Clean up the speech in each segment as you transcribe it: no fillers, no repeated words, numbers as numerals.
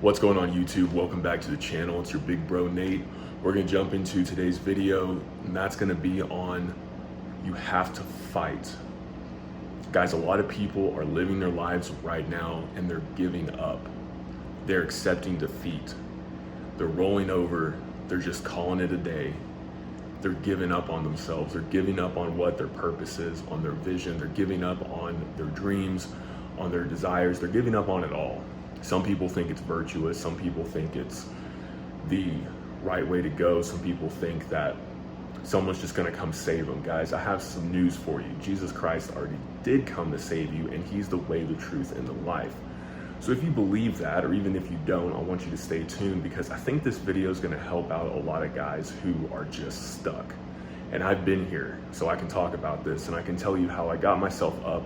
What's going on YouTube? Welcome back to the channel. It's your big bro Nate. We're gonna jump into today's video, and that's gonna be on you have to fight. Guys, a lot of people are living their lives right now and they're giving up. They're accepting defeat. They're rolling over. They're just calling it a day. They're giving up on themselves. They're giving up on what their purpose is, on their vision. They're giving up on their dreams, on their desires. They're giving up on it all. Some people think it's virtuous. Some people think it's the right way to go. Some people think that someone's just gonna come save them. Guys, I have some news for you. Jesus Christ already did come to save you, and he's the way, the truth, and the life. So if you believe that, or even if you don't, I want you to stay tuned, because I think this video is gonna help out a lot of guys who are just stuck. And I've been here, so I can talk about this, and I can tell you how I got myself up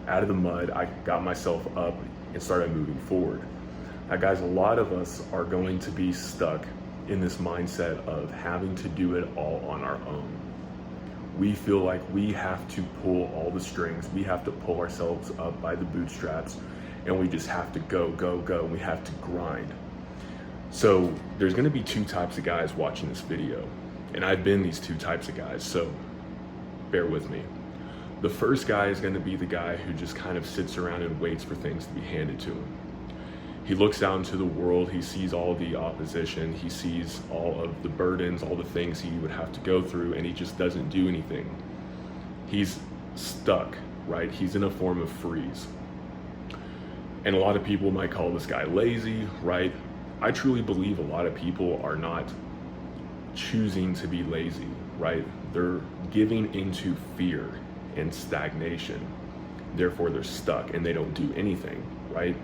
out of the mud. I got myself up and started moving forward. Now guys, a lot of us are going to be stuck in this mindset of having to do it all on our own. We feel like we have to pull all the strings. We have to pull ourselves up by the bootstraps, and we just have to go. We have to grind. So there's gonna be two types of guys watching this video, and I've been these two types of guys, so bear with me. The first guy is gonna be the guy who just kind of sits around and waits for things to be handed to him. He looks out into the world, he sees all the opposition, he sees all of the burdens, all the things he would have to go through, and he just doesn't do anything. He's stuck, right? He's in a form of freeze. And a lot of people might call this guy lazy, right? I truly believe a lot of people are not choosing to be lazy, right? They're giving into fear and stagnation. Therefore, they're stuck and they don't do anything, right?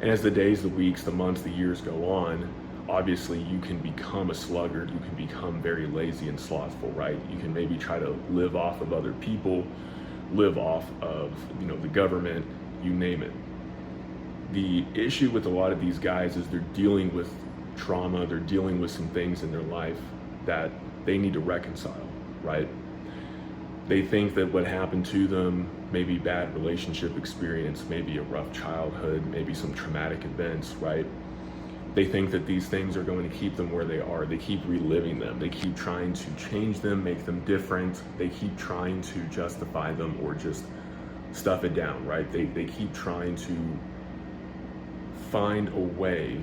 And as the days, the weeks, the months, the years go on, obviously you can become a sluggard, you can become very lazy and slothful, right? You can maybe try to live off of other people, live off of, the government, you name it. The issue with a lot of these guys is they're dealing with trauma, they're dealing with some things in their life that they need to reconcile, right? They think that what happened to them, maybe bad relationship experience, maybe a rough childhood, maybe some traumatic events, right? They think that these things are going to keep them where they are. They keep reliving them. They keep trying to change them, make them different. They keep trying to justify them or just stuff it down, right? They keep trying to find a way,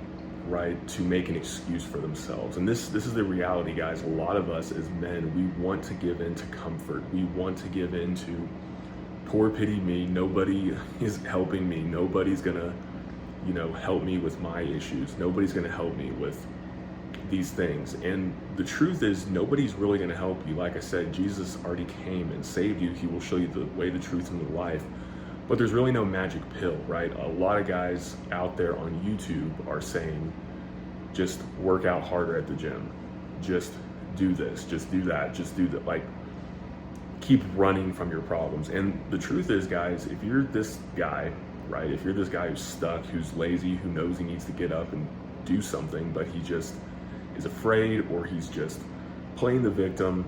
right, to make an excuse for themselves. And this is the reality, guys. A lot of us as men, we want to give in to comfort. We want to give in to poor pity me. Nobody is helping me. Nobody's gonna, help me with my issues. Nobody's gonna help me with these things. And the truth is, nobody's really gonna help you. Like I said, Jesus already came and saved you. He will show you the way, the truth, and the life. But there's really no magic pill, right? A lot of guys out there on YouTube are saying, just work out harder at the gym. Just do this, just do that, just do that. Like, keep running from your problems. And the truth is, guys, if you're this guy, right? If you're this guy who's stuck, who's lazy, who knows he needs to get up and do something, but he just is afraid, or he's just playing the victim,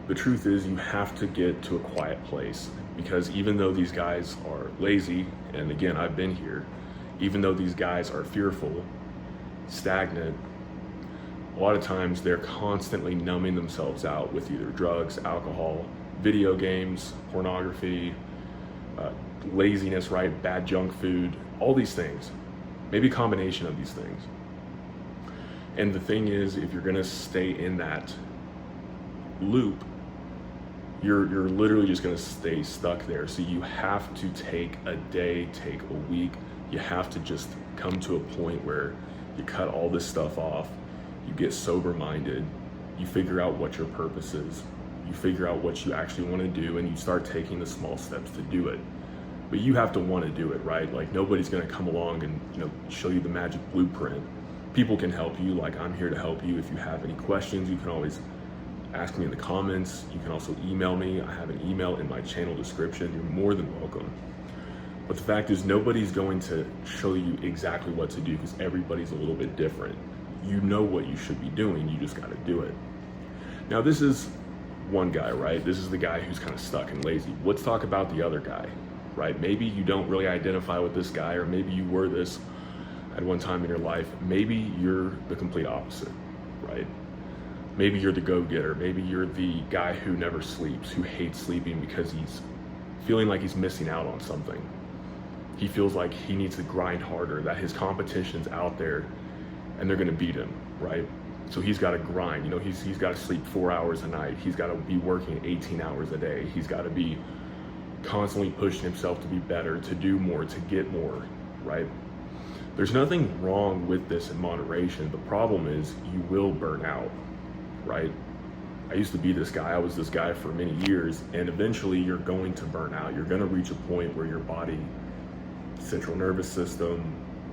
the truth is you have to get to a quiet place. Because even though these guys are lazy, and again, I've been here, even though these guys are fearful, stagnant, a lot of times they're constantly numbing themselves out with either drugs, alcohol, video games, pornography, laziness, right? Bad junk food, all these things, maybe a combination of these things. And the thing is, if you're gonna stay in that loop, you're literally just gonna stay stuck there. So you have to take a day, take a week. You have to just come to a point where you cut all this stuff off, you get sober-minded, you figure out what your purpose is, you figure out what you actually wanna do, and you start taking the small steps to do it. But you have to wanna do it, right? Like, nobody's gonna come along and show you the magic blueprint. People can help you, like I'm here to help you. If you have any questions, you can always ask me in the comments. You can also email me. I have an email in my channel description. You're more than welcome. But the fact is, nobody's going to show you exactly what to do, because everybody's a little bit different. You know what you should be doing, you just gotta do it. Now this is one guy, right? This is the guy who's kind of stuck and lazy. Let's talk about the other guy, right? Maybe you don't really identify with this guy, or maybe you were this at one time in your life. Maybe you're the complete opposite, right? Maybe you're the go-getter. Maybe you're the guy who never sleeps, who hates sleeping because he's feeling like he's missing out on something. He feels like he needs to grind harder, that his competition's out there and they're gonna beat him, right? So he's gotta grind, he's gotta sleep 4 hours a night. He's gotta be working 18 hours a day. He's gotta be constantly pushing himself to be better, to do more, to get more, right? There's nothing wrong with this in moderation. The problem is you will burn out, right? I used to be this guy. I was this guy for many years, and eventually you're going to burn out. You're gonna reach a point where your body, central nervous system,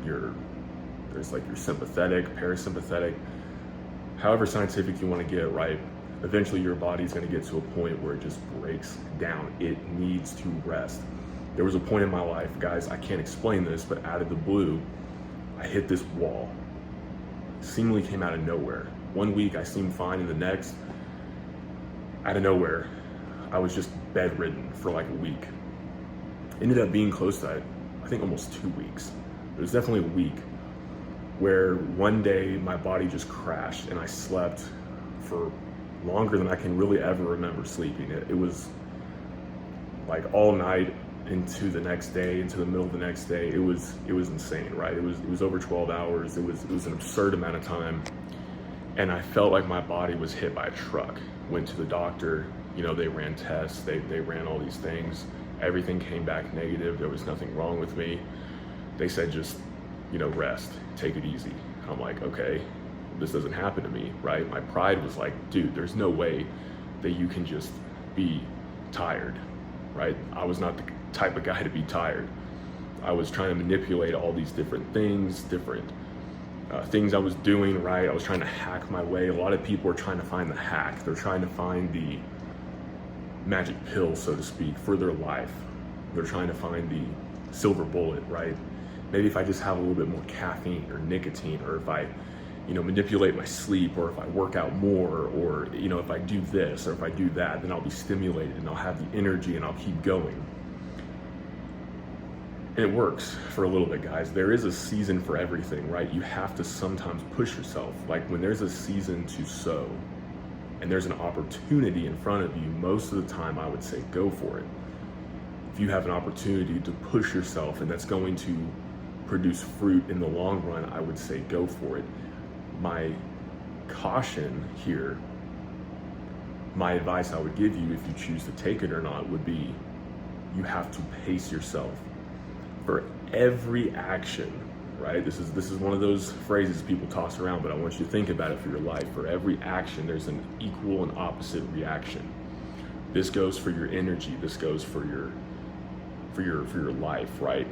there's like your sympathetic, parasympathetic, however scientific you want to get, right? Eventually your body's going to get to a point where it just breaks down. It needs to rest. There was a point in my life, guys, I can't explain this, but out of the blue, I hit this wall. It seemingly came out of nowhere. One week I seemed fine, and the next, out of nowhere, I was just bedridden for like a week. Ended up being close to, I think, almost 2 weeks. It was definitely a week where one day my body just crashed and I slept for longer than I can really ever remember sleeping. It was like all night into the next day, into the middle of the next day. It was insane, right? It was over 12 hours. It was an absurd amount of time. And I felt like my body was hit by a truck. Went to the doctor, they ran tests, they ran all these things. Everything came back negative. There was nothing wrong with me. They said, just, rest, take it easy. I'm like, okay, this doesn't happen to me, right? My pride was like, dude, there's no way that you can just be tired, right? I was not the type of guy to be tired. I was trying to manipulate all these different things, things I was doing, right? I was trying to hack my way. A lot of people are trying to find the hack. They're trying to find the magic pill, so to speak, for their life. They're trying to find the silver bullet, right? Maybe if I just have a little bit more caffeine or nicotine, or if I, manipulate my sleep, or if I work out more, or, if I do this, or if I do that, then I'll be stimulated and I'll have the energy and I'll keep going. And it works for a little bit, guys. There is a season for everything, right? You have to sometimes push yourself. Like when there's a season to sow and there's an opportunity in front of you, most of the time I would say go for it. If you have an opportunity to push yourself and that's going to produce fruit in the long run, I would say go for it. My caution here, my advice I would give you if you choose to take it or not, would be you have to pace yourself. For every action, right? This is one of those phrases people toss around, but I want you to think about it for your life. For every action, there's an equal and opposite reaction. This goes for your energy. This goes for your life, right?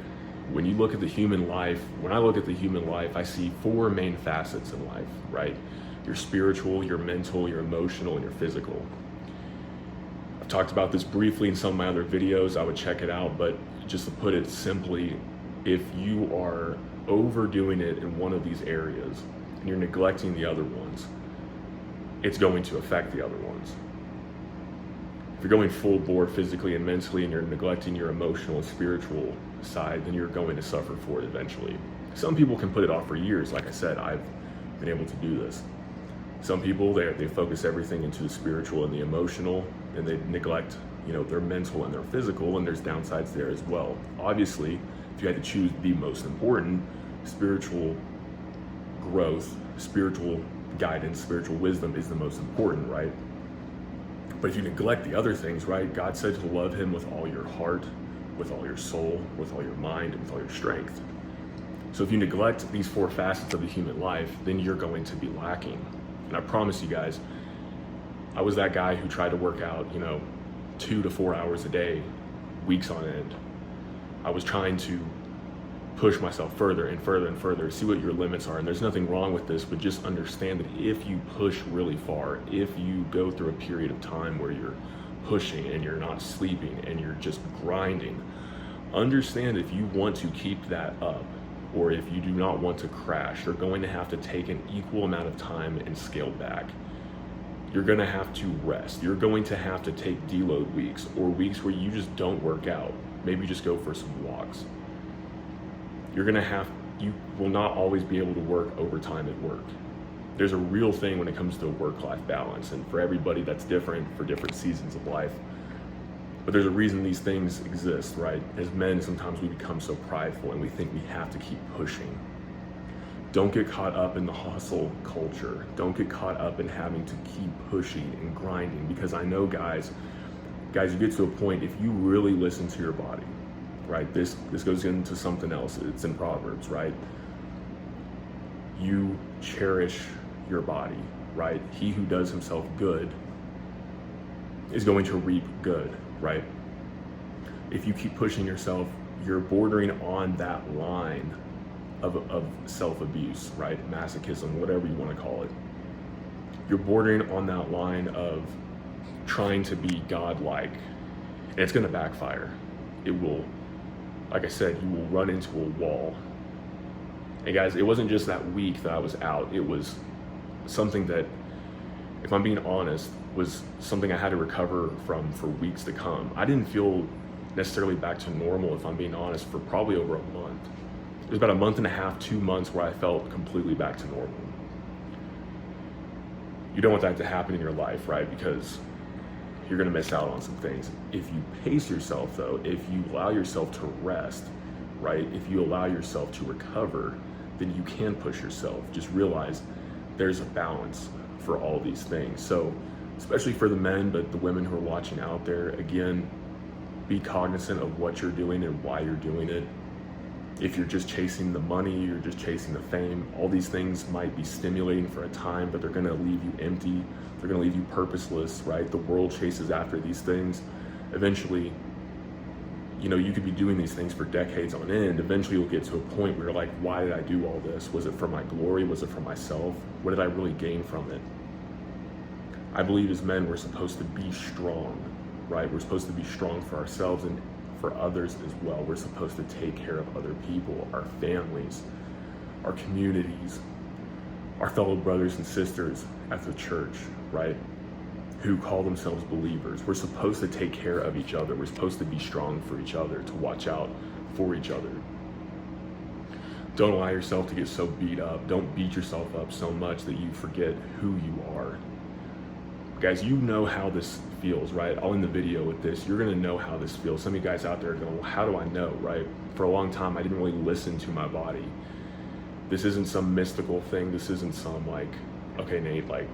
When you look at the human life, when I look at the human life, I see 4 main facets in life, right? Your spiritual, your mental, your emotional, and your physical. I've talked about this briefly in some of my other videos. I would check it out, but just to put it simply, if you are overdoing it in one of these areas and you're neglecting the other ones, it's going to affect the other ones. If you're going full bore physically and mentally and you're neglecting your emotional and spiritual side, then you're going to suffer for it eventually. Some people can put it off for years. Like I said, I've been able to do this. Some people, they focus everything into the spiritual and the emotional, and they neglect, their mental and their physical, and there's downsides there as well. Obviously, if you had to choose the most important, spiritual growth, spiritual guidance, spiritual wisdom is the most important, right? But if you neglect the other things, right, God said to love him with all your heart, with all your soul, with all your mind, and with all your strength. So if you neglect these 4 facets of the human life, then you're going to be lacking. And I promise you guys, I was that guy who tried to work out, 2 to 4 hours a day, weeks on end. I was trying to push myself further and further and further, see what your limits are. And there's nothing wrong with this, but just understand that if you push really far, if you go through a period of time where you're pushing and you're not sleeping and you're just grinding, understand if you want to keep that up, or if you do not want to crash, you're going to have to take an equal amount of time and scale back. You're going to have to rest. You're going to have to take deload weeks, or weeks where you just don't work out. Maybe just go for some walks. You're going to have you will not always be able to work overtime at work. There's a real thing when it comes to work-life balance, and for everybody that's different for different seasons of life. But there's a reason these things exist, right? As men, sometimes we become so prideful and we think we have to keep pushing. Don't get caught up in the hustle culture. Don't get caught up in having to keep pushing and grinding, because I know guys, you get to a point, if you really listen to your body, right? This goes into something else. It's in Proverbs, right? You cherish your body, right? He who does himself good is going to reap good, right? If you keep pushing yourself, you're bordering on that line of self-abuse, right? Masochism, whatever you want to call it. You're bordering on that line of trying to be godlike, and it's going to backfire. It will, like I said, you will run into a wall. And guys, it wasn't just that week that I was out. It was something that, if I'm being honest, was something I had to recover from for weeks to come. I didn't feel necessarily back to normal, if I'm being honest, for probably over a month. It was about a month and a half, 2 months where I felt completely back to normal. You don't want that to happen in your life, right? Because you're gonna miss out on some things. If you pace yourself though, if you allow yourself to rest, right? If you allow yourself to recover, then you can push yourself. Just realize there's a balance for all these things. So, especially for the men, but the women who are watching out there, again, be cognizant of what you're doing and why you're doing it. If you're just chasing the money, you're just chasing the fame, all these things might be stimulating for a time, but they're gonna leave you empty. They're gonna leave you purposeless, right? The world chases after these things. Eventually, you know, you could be doing these things for decades on end. Eventually you'll get to a point where you're like, why did I do all this? Was it for my glory? Was it for myself? What did I really gain from it? I believe as men, we're supposed to be strong, right? We're supposed to be strong for ourselves and for others as well. We're supposed to take care of other people, our families, our communities, our fellow brothers and sisters at the church, right? Who call themselves believers. We're supposed to take care of each other. We're supposed to be strong for each other, to watch out for each other. Don't allow yourself to get so beat up. Don't beat yourself up so much that you forget who you are. Guys, you know how this feels, right? I'll end the video with this. You're gonna know how this feels. Some of you guys out there are going, well, how do I know, right? For a long time, I didn't really listen to my body. This isn't some mystical thing. This isn't some like, okay, Nate, like,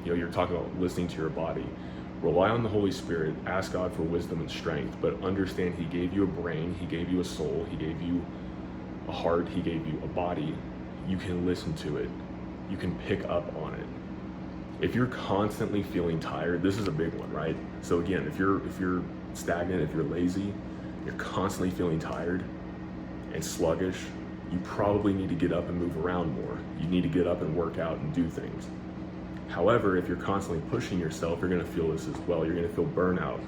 you know, you're talking about listening to your body. Rely on the Holy Spirit, ask God for wisdom and strength, but understand He gave you a brain, He gave you a soul, He gave you a heart, He gave you a body. You can listen to it. You can pick up on it. If you're constantly feeling tired, this is a big one, right? So again, if you're stagnant, if you're lazy, you're constantly feeling tired and sluggish, you probably need to get up and move around more. You need to get up and work out and do things. However, if you're constantly pushing yourself, you're gonna feel this as well. You're gonna feel burnout.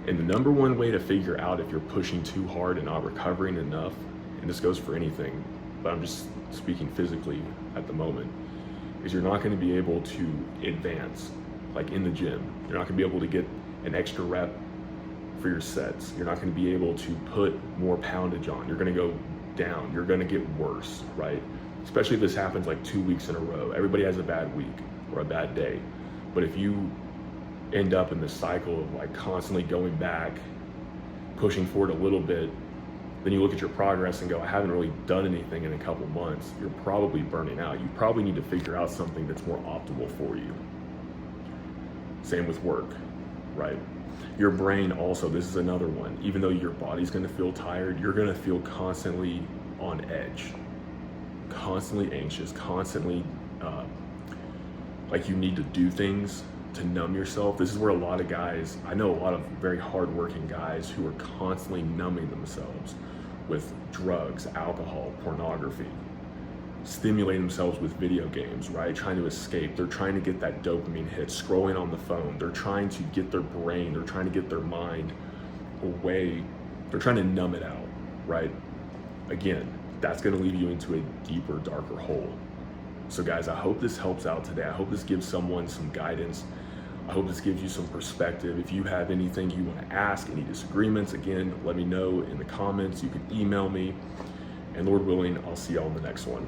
And the number one way to figure out if you're pushing too hard and not recovering enough, and this goes for anything, but I'm just speaking physically at the moment, is you're not gonna be able to advance, like in the gym. You're not gonna be able to get an extra rep for your sets. You're not gonna be able to put more poundage on. You're gonna go down. You're gonna get worse, right? Especially if this happens like 2 weeks in a row. Everybody has a bad week or a bad day. But if you end up in this cycle of like constantly going back, pushing forward a little bit, then you look at your progress and go, I haven't really done anything in a couple months. You're probably burning out. You probably need to figure out something that's more optimal for you. Same with work, right? Your brain also, this is another one. Even though your body's gonna feel tired, you're gonna feel constantly on edge, constantly anxious, constantly like you need to do things to numb yourself. This is where a lot of guys, I know a lot of very hardworking guys who are constantly numbing themselves with drugs, alcohol, pornography, stimulating themselves with video games, right? Trying to escape. They're trying to get that dopamine hit, scrolling on the phone. They're trying to get their brain, they're trying to get their mind away. They're trying to numb it out, right? Again, that's gonna lead you into a deeper, darker hole. So guys, I hope this helps out today. I hope this gives someone some guidance. I hope this gives you some perspective. If you have anything you want to ask, any disagreements, again, let me know in the comments. You can email me. And Lord willing, I'll see y'all in the next one.